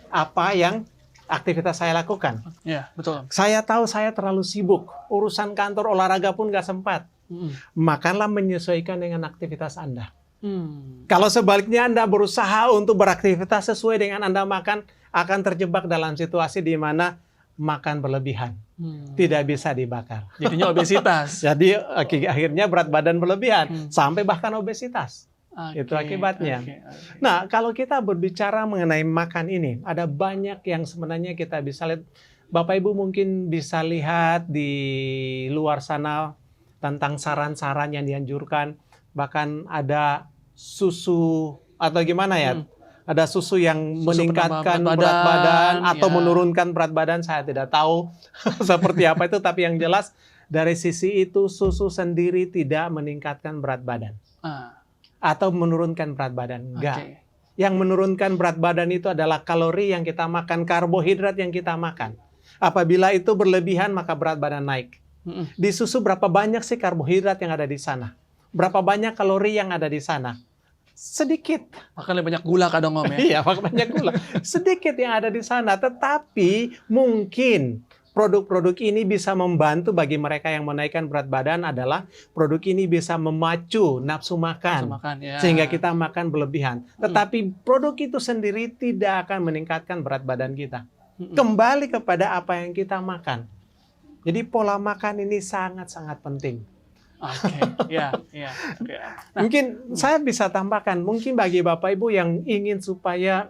Speaker 1: apa yang aktivitas saya lakukan.
Speaker 2: Ya, betul.
Speaker 1: Saya tahu saya terlalu sibuk, urusan kantor, olahraga pun nggak sempat. Makanlah menyesuaikan dengan aktivitas Anda. Kalau sebaliknya Anda berusaha untuk beraktivitas sesuai dengan Anda makan, akan terjebak dalam situasi di mana makan berlebihan. Tidak bisa dibakar.
Speaker 2: Jadinya obesitas.
Speaker 1: Jadi akhirnya berat badan berlebihan, sampai bahkan obesitas. Itu akibatnya. Nah, kalau kita berbicara mengenai makan ini, ada banyak yang sebenarnya kita bisa lihat. Bapak Ibu mungkin bisa lihat di luar sana tentang saran-saran yang dianjurkan. Bahkan ada susu atau gimana ya? Ada susu yang meningkatkan berat badan atau menurunkan berat badan. Saya tidak tahu seperti apa itu. Tapi yang jelas dari sisi itu susu sendiri tidak meningkatkan berat badan. Atau menurunkan berat badan. Enggak. Yang menurunkan berat badan itu adalah kalori yang kita makan, karbohidrat yang kita makan. Apabila itu berlebihan, maka berat badan naik. Di susu berapa banyak sih karbohidrat yang ada di sana? Berapa banyak kalori yang ada di sana? Sedikit.
Speaker 2: Makan lebih banyak gula kadang Om ya?
Speaker 1: Iya, makan banyak gula. Sedikit yang ada di sana. Tetapi mungkin produk-produk ini bisa membantu bagi mereka yang menaikkan berat badan adalah produk ini bisa memacu nafsu makan. Sehingga kita makan berlebihan. Tetapi produk itu sendiri tidak akan meningkatkan berat badan kita. Kembali kepada apa yang kita makan. Jadi pola makan ini sangat-sangat penting. Mungkin saya bisa tambahkan, mungkin bagi Bapak Ibu yang ingin supaya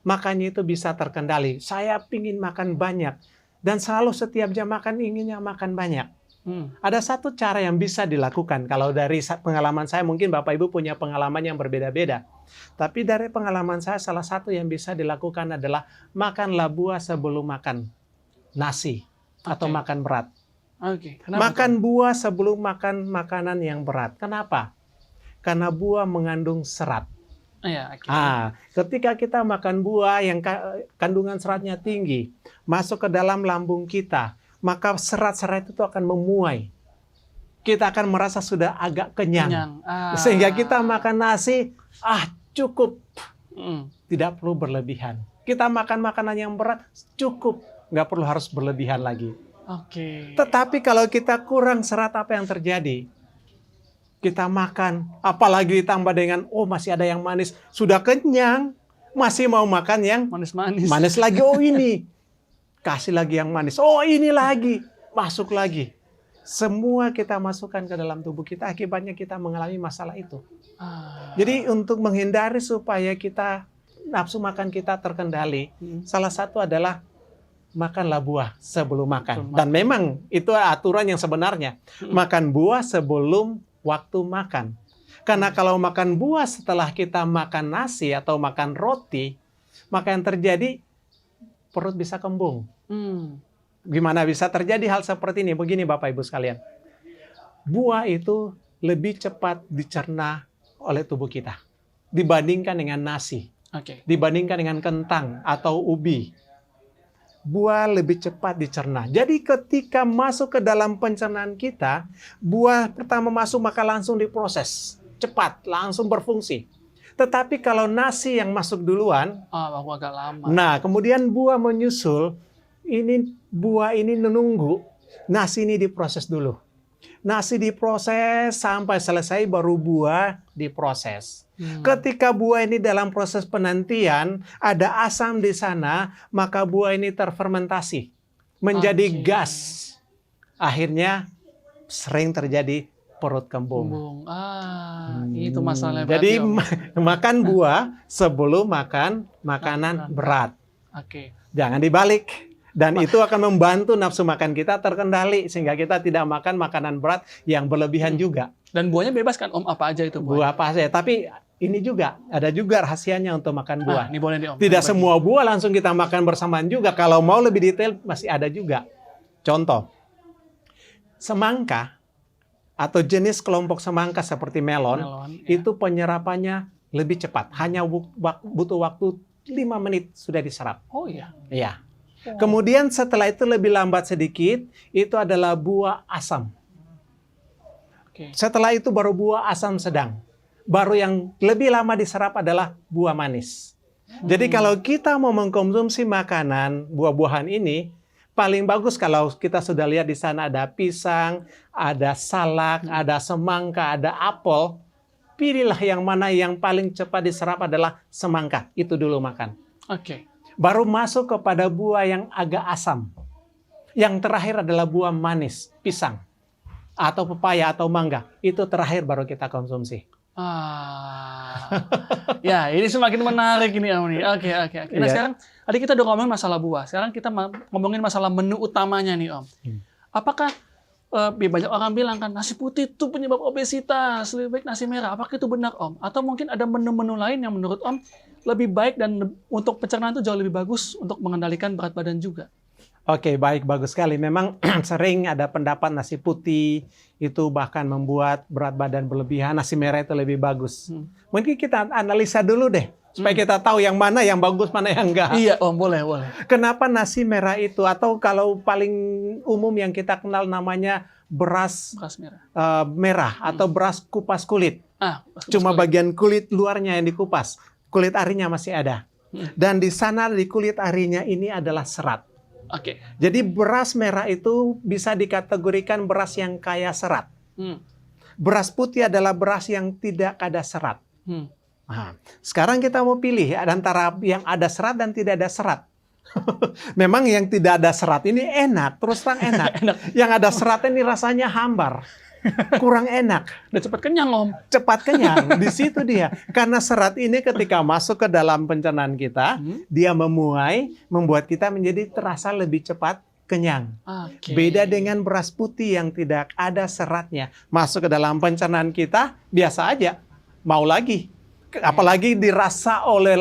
Speaker 1: makannya itu bisa terkendali. Saya ingin makan banyak dan selalu setiap jam makan inginnya makan banyak. Ada satu cara yang bisa dilakukan. Kalau dari pengalaman saya, mungkin Bapak Ibu punya pengalaman yang berbeda-beda. Tapi dari pengalaman saya, salah satu yang bisa dilakukan adalah makanlah buah sebelum makan nasi atau
Speaker 2: Oke.
Speaker 1: makan berat.
Speaker 2: Kenapa
Speaker 1: Makan buah sebelum makan makanan yang berat. Kenapa? Karena buah mengandung serat.
Speaker 2: Iya,
Speaker 1: Ketika kita makan buah yang kandungan seratnya tinggi, masuk ke dalam lambung kita, maka serat-serat itu akan memuai. Kita akan merasa sudah agak kenyang. Sehingga kita makan nasi, cukup. Tidak perlu berlebihan. Kita makan makanan yang berat, cukup. Nggak perlu harus berlebihan lagi. Tetapi kalau kita kurang serat, apa yang terjadi? Kita makan, apalagi ditambah dengan, masih ada yang manis. Sudah kenyang, masih mau makan yang
Speaker 2: manis-manis.
Speaker 1: Manis lagi, ini. Kasih lagi yang manis. Ini lagi. Masuk lagi. Semua kita masukkan ke dalam tubuh kita, akibatnya kita mengalami masalah itu. Jadi untuk menghindari supaya nafsu makan kita terkendali, salah satu adalah makanlah buah sebelum makan. Dan memang itu aturan yang sebenarnya. Makan buah sebelum waktu makan. Karena kalau makan buah setelah kita makan nasi atau makan roti, maka yang terjadi perut bisa kembung. Gimana bisa terjadi hal seperti ini? Begini Bapak Ibu sekalian. Buah itu lebih cepat dicerna oleh tubuh kita dibandingkan dengan nasi. Dibandingkan dengan kentang atau ubi. Buah lebih cepat dicerna. Jadi ketika masuk ke dalam pencernaan kita, buah pertama masuk maka langsung diproses. Cepat, langsung berfungsi. Tetapi kalau nasi yang masuk duluan,
Speaker 2: agak lama.
Speaker 1: Nah, kemudian buah menyusul, buah ini menunggu, nasi ini diproses dulu. Nasi diproses sampai selesai baru buah diproses. Ketika buah ini dalam proses penantian, ada asam di sana, maka buah ini terfermentasi menjadi gas. Akhirnya sering terjadi perut kembung.
Speaker 2: Itu masalahnya.
Speaker 1: Jadi makan buah sebelum makan makanan berat. Jangan dibalik. Dan itu akan membantu nafsu makan kita terkendali sehingga kita tidak makan makanan berat yang berlebihan juga.
Speaker 2: Dan buahnya bebas kan Om, apa aja itu
Speaker 1: buah apa saja. Tapi ini juga ada juga rahasianya untuk makan buah.
Speaker 2: Ini boleh nih Om.
Speaker 1: Tidak semua buah langsung kita makan bersamaan juga. Kalau mau lebih detail masih ada juga. Contoh, semangka atau jenis kelompok semangka seperti melon itu penyerapannya lebih cepat. Hanya butuh waktu 5 menit sudah diserap. Iya. Kemudian setelah itu lebih lambat sedikit, itu adalah buah asam. Setelah itu baru buah asam sedang. Baru yang lebih lama diserap adalah buah manis. Jadi kalau kita mau mengkonsumsi makanan buah-buahan ini, paling bagus kalau kita sudah lihat di sana ada pisang, ada salak, ada semangka, ada apel. Pilihlah yang mana yang paling cepat diserap adalah semangka. Itu dulu makan. Baru masuk kepada buah yang agak asam. Yang terakhir adalah buah manis, pisang. Atau pepaya atau mangga. Itu terakhir baru kita konsumsi.
Speaker 2: Ya, ini semakin menarik ini Om. Oke. Nah sekarang, tadi kita udah ngomongin masalah buah. Sekarang kita ngomongin masalah menu utamanya nih Om. Apakah banyak orang bilang kan nasi putih itu penyebab obesitas, lebih baik nasi merah. Apakah itu benar Om? Atau mungkin ada menu-menu lain yang menurut Om lebih baik dan untuk pencernaan itu jauh lebih bagus untuk mengendalikan berat badan juga?
Speaker 1: Oke, baik, bagus sekali. Memang sering ada pendapat nasi putih itu bahkan membuat berat badan berlebihan, nasi merah itu lebih bagus. Mungkin kita analisa dulu deh, supaya kita tahu yang mana yang bagus, mana yang enggak.
Speaker 2: Iya Om, boleh.
Speaker 1: Kenapa nasi merah itu, atau kalau paling umum yang kita kenal namanya beras merah atau beras kupas kulit. Cuma bagian kulit luarnya yang dikupas. Kulit arinya masih ada. Dan di sana di kulit arinya ini adalah serat. Jadi beras merah itu bisa dikategorikan beras yang kaya serat. Beras putih adalah beras yang tidak ada serat. Sekarang kita mau pilih antara yang ada serat dan tidak ada serat. Memang yang tidak ada serat ini enak, terus terang enak. Yang ada serat ini rasanya hambar. Kurang enak.
Speaker 2: Udah cepat kenyang Om.
Speaker 1: Cepat kenyang, di situ dia. Karena serat ini ketika masuk ke dalam pencernaan kita, dia memuai, membuat kita menjadi terasa lebih cepat kenyang.
Speaker 2: Oke.
Speaker 1: Beda dengan beras putih yang tidak ada seratnya. Masuk ke dalam pencernaan kita, biasa aja. Mau lagi. Apalagi dirasa oleh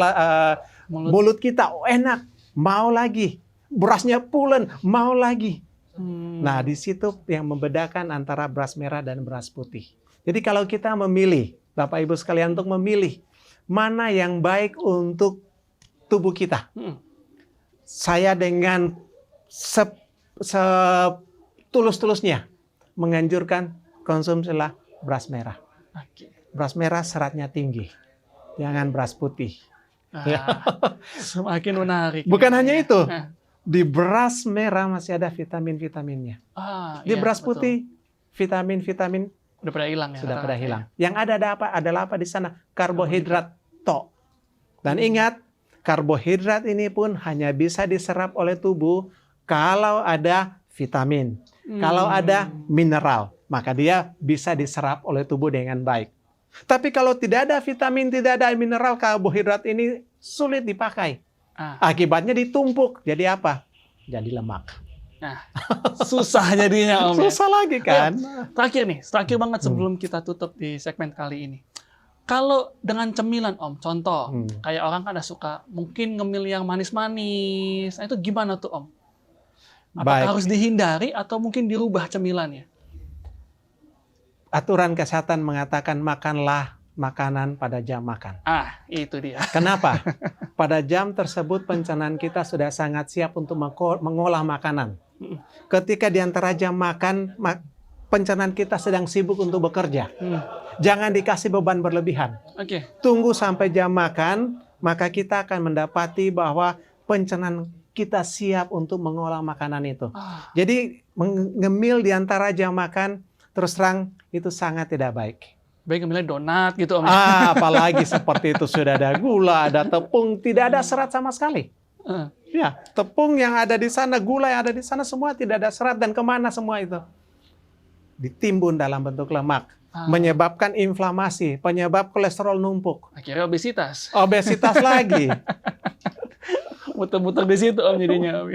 Speaker 1: mulut kita, oh enak, mau lagi. Berasnya pulen, mau lagi. Nah, di situ yang membedakan antara beras merah dan beras putih. Jadi kalau kita memilih, Bapak Ibu sekalian, untuk memilih mana yang baik untuk tubuh kita. Saya dengan setulus-tulusnya menganjurkan konsumsilah beras merah.
Speaker 2: Oke.
Speaker 1: Beras merah seratnya tinggi, jangan beras putih.
Speaker 2: Semakin menarik.
Speaker 1: Bukan hanya itu,
Speaker 2: Nah.
Speaker 1: di beras merah masih ada vitamin-vitaminnya. Di
Speaker 2: Iya,
Speaker 1: beras
Speaker 2: betul.
Speaker 1: putih, vitamin-vitamin
Speaker 2: Udah pada hilang ya.
Speaker 1: sudah pada
Speaker 2: rata-rata
Speaker 1: hilang. Yang ada apa? Adalah apa di sana? Karbohidrat tok. Dan ingat, karbohidrat ini pun hanya bisa diserap oleh tubuh kalau ada vitamin. Kalau ada mineral, maka dia bisa diserap oleh tubuh dengan baik. Tapi kalau tidak ada vitamin, tidak ada mineral, karbohidrat ini sulit dipakai. Akibatnya ditumpuk. Jadi apa? Jadi lemak.
Speaker 2: Nah, susah jadinya Om.
Speaker 1: Susah lagi kan?
Speaker 2: Terakhir banget sebelum kita tutup di segmen kali ini. Kalau dengan cemilan Om, contoh, kayak orang kan ada suka mungkin ngemil yang manis-manis. Nah, itu gimana tuh Om? Apakah harus dihindari atau mungkin dirubah cemilannya?
Speaker 1: Aturan kesehatan mengatakan makanlah makanan pada jam makan.
Speaker 2: Itu dia.
Speaker 1: Kenapa? Pada jam tersebut pencernaan kita sudah sangat siap untuk mengolah makanan. Ketika di antara jam makan, pencernaan kita sedang sibuk untuk bekerja. Jangan dikasih beban berlebihan. Tunggu sampai jam makan, maka kita akan mendapati bahwa pencernaan kita siap untuk mengolah makanan itu. Jadi ngemil di antara jam makan, terus terang itu sangat tidak baik.
Speaker 2: Baik ngemilnya donat gitu Om.
Speaker 1: Apalagi seperti itu, sudah ada gula, ada tepung, tidak ada serat sama sekali. Ya, tepung yang ada di sana, gula yang ada di sana, semua tidak ada serat. Dan kemana semua itu? Ditimbun dalam bentuk lemak. Menyebabkan inflamasi, penyebab kolesterol numpuk.
Speaker 2: Akhirnya obesitas.
Speaker 1: Obesitas lagi.
Speaker 2: Muter-muter di situ Om jadinya Om.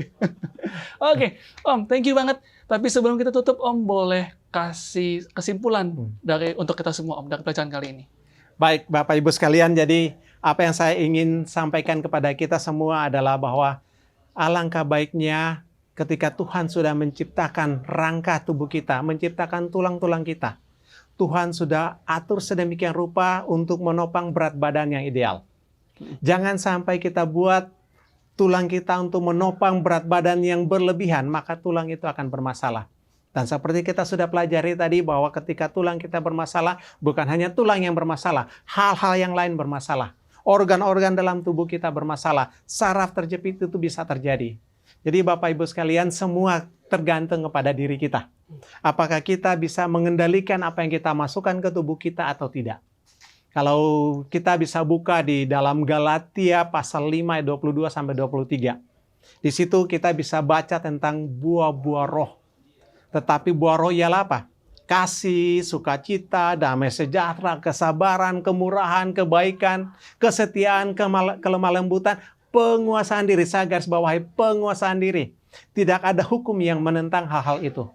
Speaker 2: Oke, Om, thank you banget. Tapi sebelum kita tutup Om, boleh kasih kesimpulan untuk kita semua Om dari pelajaran kali ini.
Speaker 1: Baik, Bapak Ibu sekalian, jadi apa yang saya ingin sampaikan kepada kita semua adalah bahwa alangkah baiknya ketika Tuhan sudah menciptakan rangka tubuh kita, menciptakan tulang-tulang kita. Tuhan sudah atur sedemikian rupa untuk menopang berat badan yang ideal. Jangan sampai kita buat tulang kita untuk menopang berat badan yang berlebihan, maka tulang itu akan bermasalah. Dan seperti kita sudah pelajari tadi bahwa ketika tulang kita bermasalah, bukan hanya tulang yang bermasalah, hal-hal yang lain bermasalah. Organ-organ dalam tubuh kita bermasalah, saraf terjepit itu bisa terjadi. Jadi Bapak Ibu sekalian, semua tergantung kepada diri kita. Apakah kita bisa mengendalikan apa yang kita masukkan ke tubuh kita atau tidak. Kalau kita bisa buka di dalam Galatia pasal 5 ayat 22 sampai 23. Di situ kita bisa baca tentang buah-buah roh. Tetapi buah roh ialah apa? Kasih, sukacita, damai sejahtera, kesabaran, kemurahan, kebaikan, kesetiaan, kelemah lembutan, penguasaan diri. Saya garis bawahi penguasaan diri. Tidak ada hukum yang menentang hal-hal itu.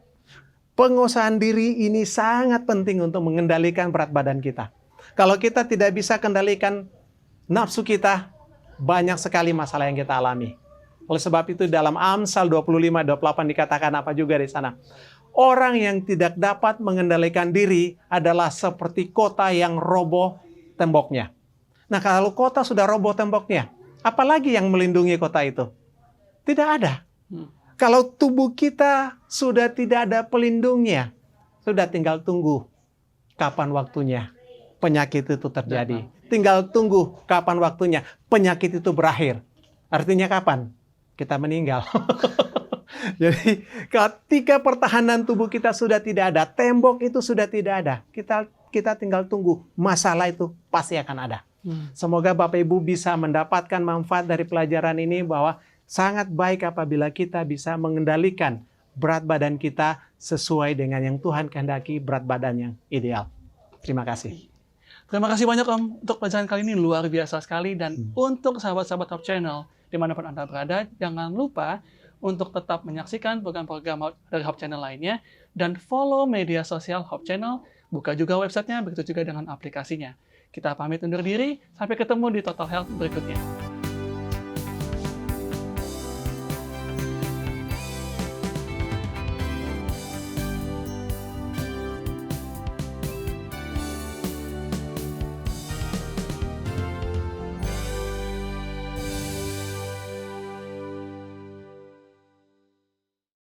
Speaker 1: Penguasaan diri ini sangat penting untuk mengendalikan berat badan kita. Kalau kita tidak bisa kendalikan nafsu kita, banyak sekali masalah yang kita alami. Oleh sebab itu dalam Amsal 25-28 dikatakan apa juga di sana. Orang yang tidak dapat mengendalikan diri adalah seperti kota yang roboh temboknya. Nah, kalau kota sudah roboh temboknya, apalagi yang melindungi kota itu? Tidak ada. Kalau tubuh kita sudah tidak ada pelindungnya, sudah tinggal tunggu kapan waktunya penyakit itu terjadi. Tinggal tunggu kapan waktunya penyakit itu berakhir. Artinya kapan? Kita meninggal. Jadi ketika pertahanan tubuh kita sudah tidak ada, tembok itu sudah tidak ada, kita tinggal tunggu, masalah itu pasti akan ada. Semoga Bapak Ibu bisa mendapatkan manfaat dari pelajaran ini, bahwa sangat baik apabila kita bisa mengendalikan berat badan kita sesuai dengan yang Tuhan kehendaki, berat badan yang ideal. Terima kasih.
Speaker 2: Terima kasih banyak Om untuk pelajaran kali ini, luar biasa sekali. Dan untuk sahabat-sahabat Top Channel, dimanapun Anda berada, jangan lupa untuk tetap menyaksikan program-program dari Hope Channel lainnya, dan follow media sosial Hope Channel, buka juga websitenya, begitu juga dengan aplikasinya. Kita pamit undur diri, sampai ketemu di Total Health berikutnya.